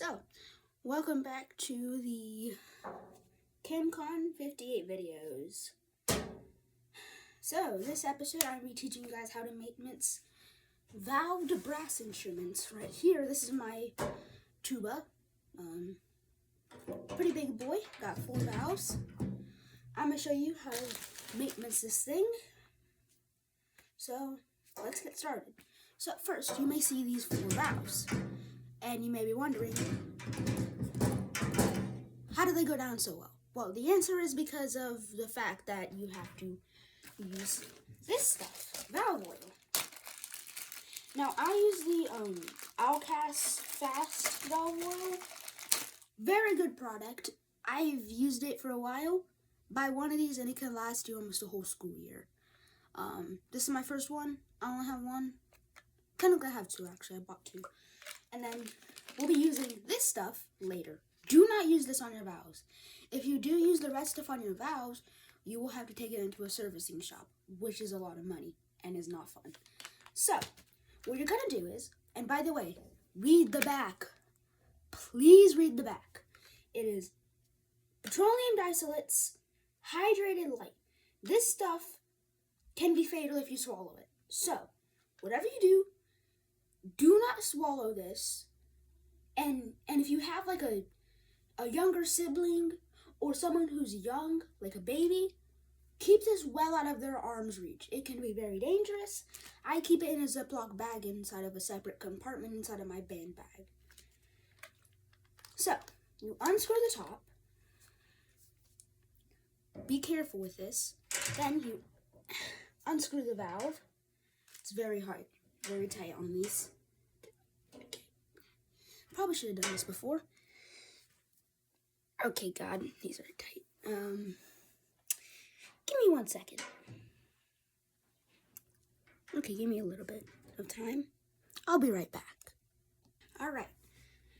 So, welcome back to the CamCon 58 videos. So, this episode I'm going to be teaching you guys how to make valved brass instruments. Right here, this is my tuba. Pretty big boy, got 4 valves. I'm going to show you how to make this thing. So, let's get started. So, first, you may see these 4 valves. And you may be wondering, how do they go down so well? Well, the answer is because of the fact that you have to use this stuff, valve oil. Now, I use the Alcas Fast valve oil. Very good product. I've used it for a while. Buy one of these and it can last you almost a whole school year. This is my first one. I only have one. Kind of gonna have 2 actually. I bought 2. And then we'll be using this stuff later. Do not use this on your valves. If you do use the red stuff on your valves, you will have to take it into a servicing shop, which is a lot of money and is not fun. So, what you're going to do is, and by the way, read the back. Please read the back. It is petroleum distillates, hydrated light. This stuff can be fatal if you swallow it. So, whatever you do not swallow this. And if you have like a younger sibling or someone who's young, like a baby, keep this well out of their arm's reach. It can be very dangerous. I keep it in a Ziploc bag inside of a separate compartment inside of my band bag. So, you unscrew the top. Be careful with this. Then you unscrew the valve. It's very hard, very tight on these. Probably should have done this before. Okay, God, these are tight. Give me 1 second. Okay, give me a little bit of time. I'll be right back. All right.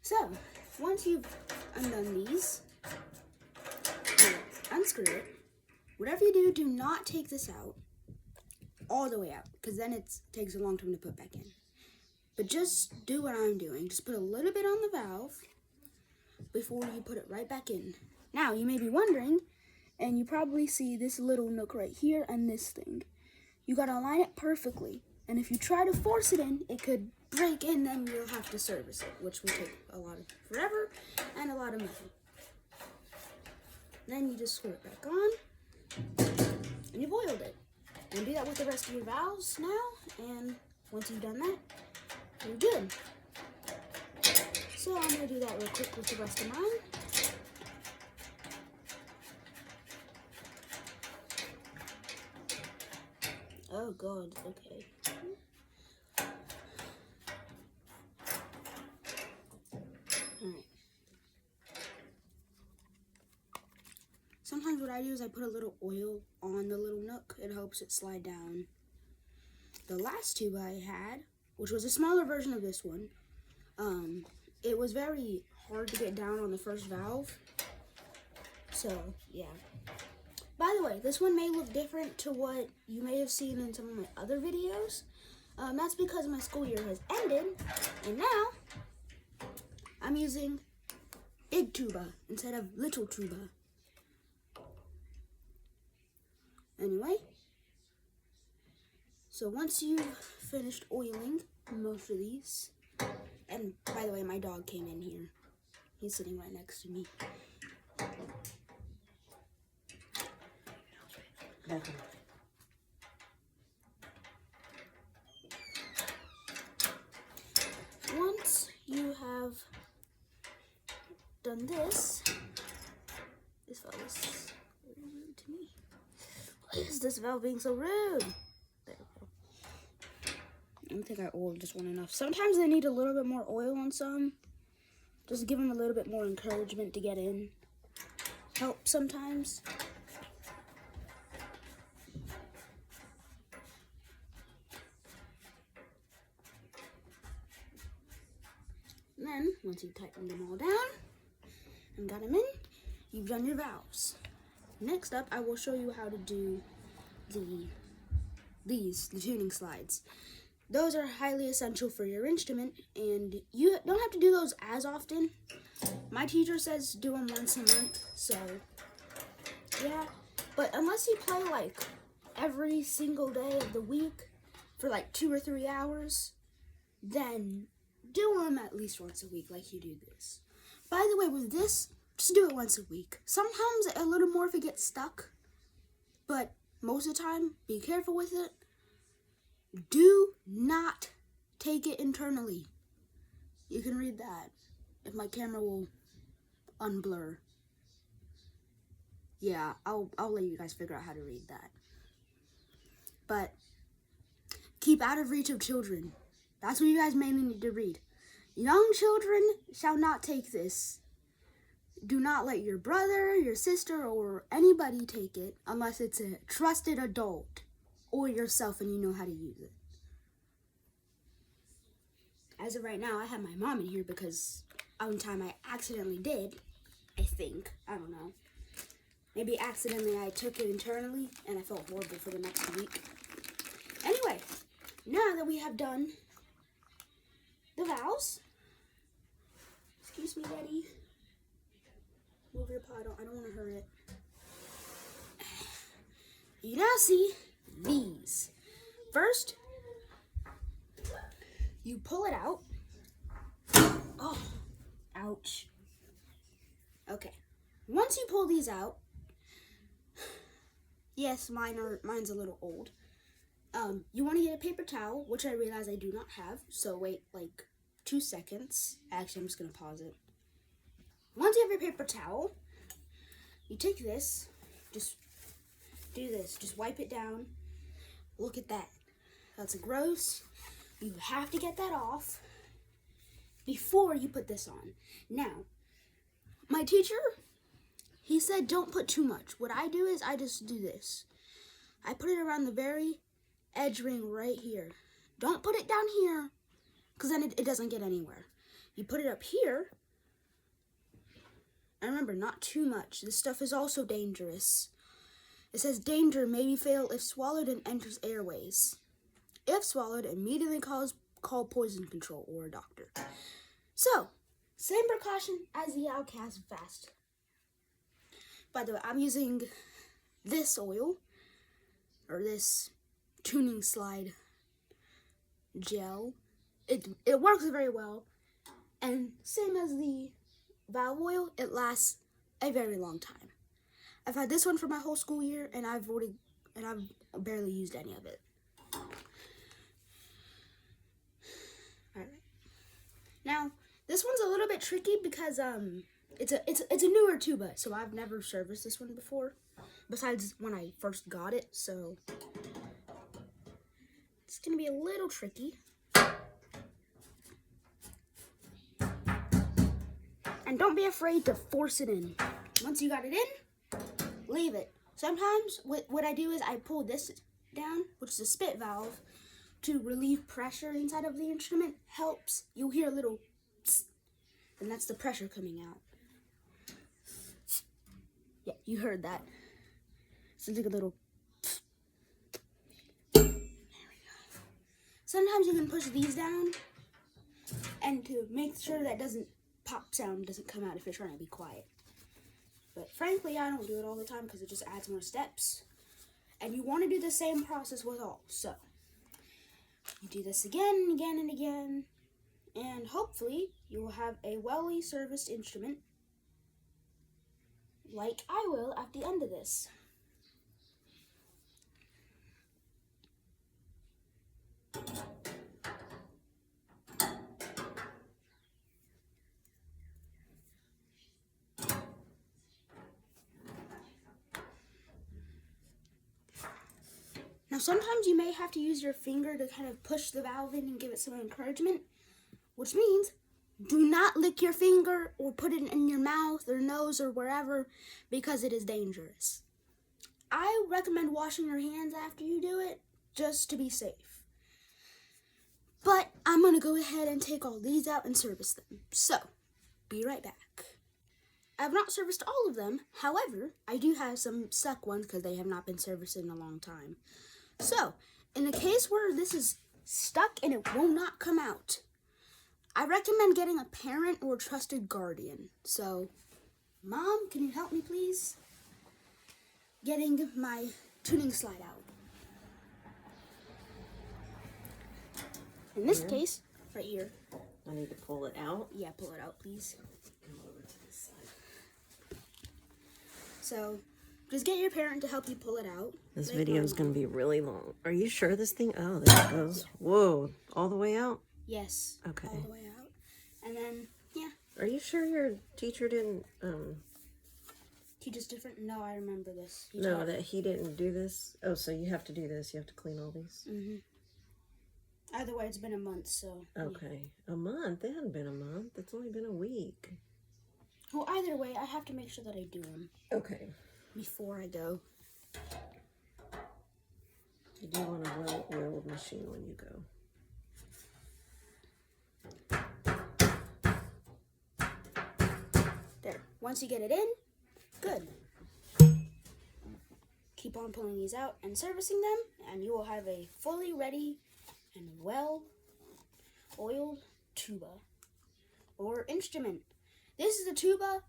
So, once you've undone these, unscrew it. Whatever you do, do not take this out all the way out, because then it takes a long time to put back in. But just do what I'm doing. Just put a little bit on the valve before you put it right back in. Now, you may be wondering, and you probably see this little nook right here and this thing. You gotta align it perfectly. And if you try to force it in, it could break in, then you'll have to service it, which will take forever and a lot of money. Then you just screw it back on, and you've oiled it. And do that with the rest of your valves now, and once you've done that, you're good. So I'm going to do that real quick with the rest of mine. Oh God, okay. Alright. Sometimes what I do is I put a little oil on the little nook. It helps it slide down. The last tube I had, which was a smaller version of this one, it was very hard to get down on the first valve. So, yeah. By the way, this one may look different to what you may have seen in some of my other videos. That's because my school year has ended, and now I'm using big tuba instead of little tuba. Anyway, so once you've finished oiling most of these, and by the way, my dog came in here. He's sitting right next to me. Once you have done this valve is really rude to me. Why is this valve being so rude? There we go. I don't think I oiled this one enough. Sometimes they need a little bit more oil on some. Just give them a little bit more encouragement to get in. Help sometimes. And then, once you've tightened them all down and got them in, you've done your valves. Next up, I will show you how to do the tuning slides. those are highly essential for your instrument, and you don't have to do those as often. My teacher says do them once a month, so yeah. But unless you play like every single day of the week for like 2 or 3 hours, then do them at least once a week like you do this. By the way, with this, just do it once a week. Sometimes a little more if it gets stuck, but most of the time, be careful with it. Do not take it internally. You can read that if my camera will unblur. Yeah, I'll let you guys figure out how to read that. But keep out of reach of children. That's what you guys mainly need to read. Young children shall not take this. Do not let your brother, your sister, or anybody take it unless it's a trusted adult or yourself and you know how to use it. As of right now, I have my mom in here because one time I accidentally did, I think. I don't know. Maybe accidentally I took it internally and I felt horrible for the next week. Anyway, now that we have done the valves, excuse me, Daddy. Move your paw, I don't want to hurt it. You now see these. First, you pull it out. Oh, ouch. Okay. Once you pull these out, yes, mine's a little old. You want to get a paper towel, which I realize I do not have, so wait like 2 seconds. Actually, I'm just going to pause it. Once you have your paper towel, you take this, just do this, just wipe it down. Look at that. That's gross. You have to get that off before you put this on. Now, my teacher, he said don't put too much. What I do is I just do this. I put it around the very edge ring right here. Don't put it down here, because then it doesn't get anywhere. You put it up here. And remember, not too much. This stuff is also dangerous. It says danger may be fatal if swallowed and enters airways. If swallowed, immediately call poison control or a doctor. So, same precaution as the Outcast Fast. By the way, I'm using this oil, or this tuning slide gel. It works very well, and same as the valve oil, it lasts a very long time. I've had this one for my whole school year, and I've barely used any of it. Alright. Now, this one's a little bit tricky because it's a newer tuba, so I've never serviced this one before, besides when I first got it, so it's gonna be a little tricky. And don't be afraid to force it in. Once you got it in, leave it. Sometimes what I do is I pull this down, which is a spit valve, to relieve pressure inside of the instrument. Helps. You'll hear a little tss, and that's the pressure coming out. Yeah, you heard that. Sounds like a little tss. There we go. Sometimes you can push these down, and to make sure that pop sound doesn't come out if you're trying to be quiet. But frankly, I don't do it all the time because it just adds more steps. And you want to do the same process with all. So, you do this again and again and again. And hopefully, you will have a well serviced instrument like I will at the end of this. Now, sometimes you may have to use your finger to kind of push the valve in and give it some encouragement, which means do not lick your finger or put it in your mouth or nose or wherever because it is dangerous. I recommend washing your hands after you do it just to be safe. But I'm going to go ahead and take all these out and service them. So, be right back. I have not serviced all of them. However, I do have some stuck ones because they have not been serviced in a long time. So, in the case where this is stuck and it will not come out. I recommend getting a parent or trusted guardian. So, Mom, can you help me please? Getting my tuning slide out. In this case, right here. I need to pull it out. Yeah, pull it out, please. Come over to this side. So, just get your parent to help you pull it out. This video is going to be really long. Are you sure this thing? Oh, there it goes. Whoa, all the way out? Yes. Okay. All the way out. And then, yeah. Are you sure your teacher didn't, Teach us different? No, I remember this. no, that he didn't do this? Oh, so you have to do this. You have to clean all these? Mm-hmm. Either way, it's been a month, so. Okay. Yeah. A month? It hadn't been a month. It's only been a week. Well, either way, I have to make sure that I do them. Okay. Before I go. You do want a well-oiled machine when you go. There. Once you get it in, good. Keep on pulling these out and servicing them, and you will have a fully ready and well-oiled tuba or instrument. This is a tuba,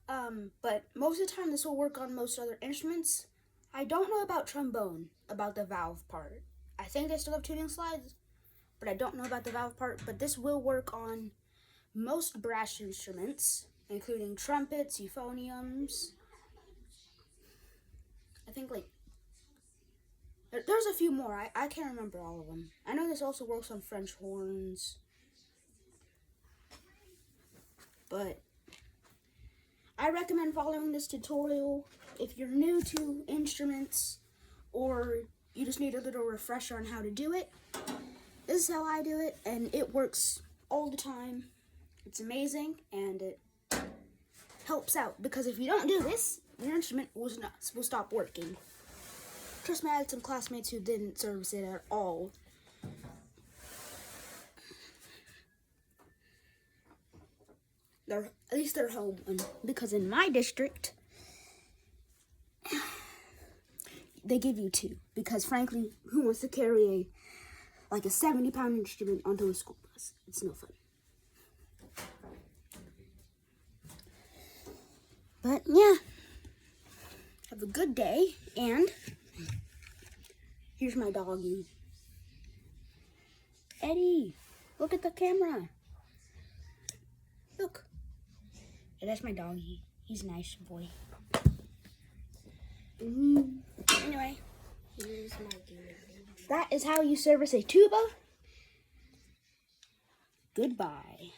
but most of the time this will work on most other instruments. I don't know about trombone, about the valve part. I think they still have tuning slides, but I don't know about the valve part. But this will work on most brass instruments, including trumpets, euphoniums. I think, like, there's a few more. I can't remember all of them. I know this also works on French horns. But I recommend following this tutorial if you're new to instruments or you just need a little refresher on how to do it. This is how I do it, and it works all the time. It's amazing, and it helps out, because if you don't do this, your instrument will stop working. Trust me, I had some classmates who didn't service it at all. At least they're home, because in my district, they give you 2. Because frankly, who wants to carry a 70-pound instrument onto a school bus? It's no fun. But yeah, have a good day, and here's my doggy. Eddie, look at the camera. Look. Yeah, that's my doggy. He's a nice boy. Anyway, that is how you service a tuba. Goodbye.